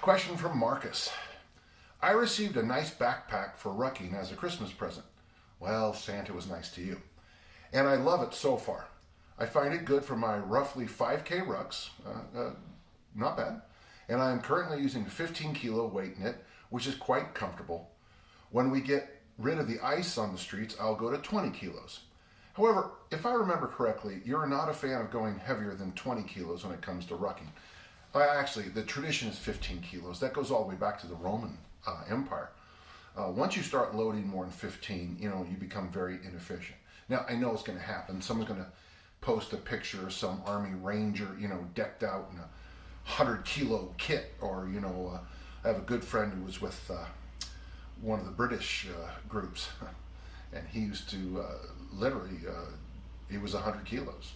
Question from Marcus. I received a nice backpack for Rucking as a Christmas present. Well, Santa was nice to you. And I love it so far. I find it good for my roughly 5K rucks, not bad. And I am currently using a 15 kilo weight in it, which is quite comfortable. When we get rid of the ice on the streets, I'll go to 20 kilos. However, if I remember correctly, you're not a fan of going heavier than 20 kilos when it comes to rucking. Actually, the tradition is 15 kilos. That goes all the way back to the Roman Empire. Once you start loading more than 15, you become very inefficient. Now, I know it's going to happen. Someone's going to post a picture of some Army Ranger, decked out in a 100 kilo kit, or, I have a good friend who was with one of the British groups, and he used to literally, he was 100 kilos.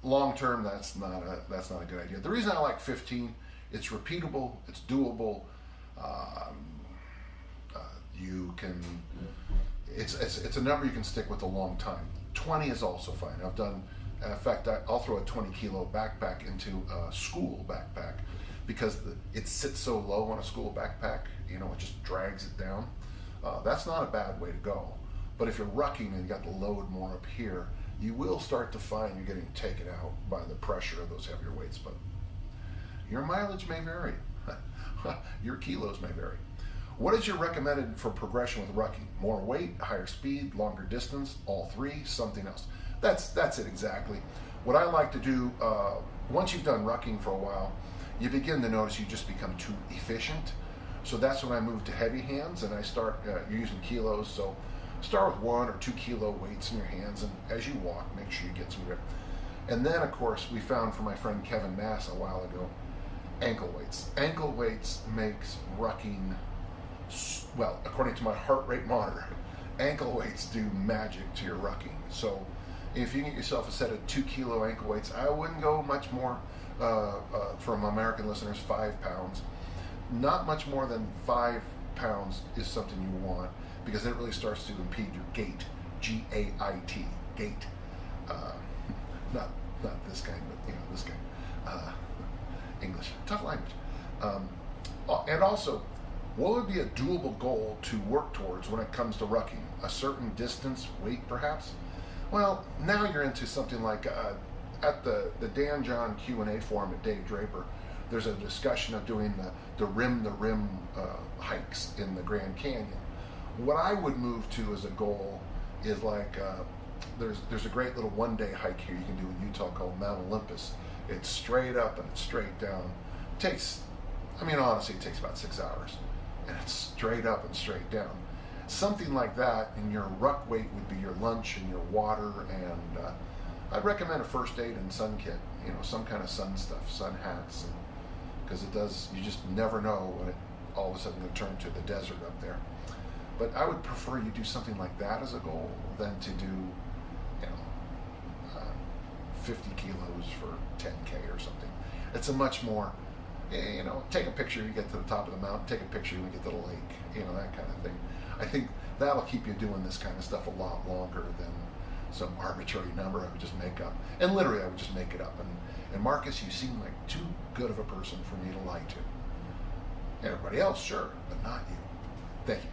Long term, that's not a good idea. The reason I like 15, it's repeatable, it's doable. You can, it's a number you can stick with a long time. 20 is also fine. I've done, in fact, I'll throw a 20 kilo backpack into a school backpack because it sits so low on a school backpack, it just drags it down. That's not a bad way to go. But if you're rucking and you got the load more up here, you will start to find you're getting taken out by the pressure of those heavier weights. But your mileage may vary. Your kilos may vary. What is your recommended for progression with rucking? More weight, higher speed, longer distance, all three, something else? That's it exactly. What I like to do, once you've done rucking for a while, you begin to notice you just become too efficient. So that's when I move to heavy hands and I start using kilos. So start with 1 or 2 kilo weights in your hands, and as you walk, make sure you get some grip. And then, of course, we found from my friend Kevin Mass a while ago, ankle weights. Ankle weights makes rucking, well, according to my heart rate monitor, ankle weights do magic to your rucking. So if you get yourself a set of 2 kilo ankle weights, I wouldn't go much more, from American listeners, 5 pounds. Not much more than 5 pounds is something you want, because it really starts to impede your gait, G-A-I-T, gait. Not this kind, but this kind. English, tough language. And also, what would be a doable goal to work towards when it comes to rucking? A certain distance, weight perhaps? Well, now you're into something like, at the Dan John Q&A forum at Dave Draper, there's a discussion of doing the rim-to-rim hikes in the Grand Canyon. What I would move to as a goal is like, there's a great little one-day hike here you can do in Utah called Mount Olympus. It's straight up and it's straight down. Honestly, it takes about 6 hours. And it's straight up and straight down. Something like that, and your ruck weight would be your lunch and your water, and I'd recommend a first aid and sun kit, some kind of sun stuff, sun hats, because you just never know when it all of a sudden going to turn to the desert up there. But I would prefer you do something like that as a goal than to do, 50 kilos for 10K or something. It's a much more, take a picture, you get to the top of the mountain, take a picture when you get to the lake, that kind of thing. I think that'll keep you doing this kind of stuff a lot longer than some arbitrary number I would just make up. And literally, I would just make it up. And Marcus, you seem like too good of a person for me to lie to. Everybody else, sure, but not you. Thank you.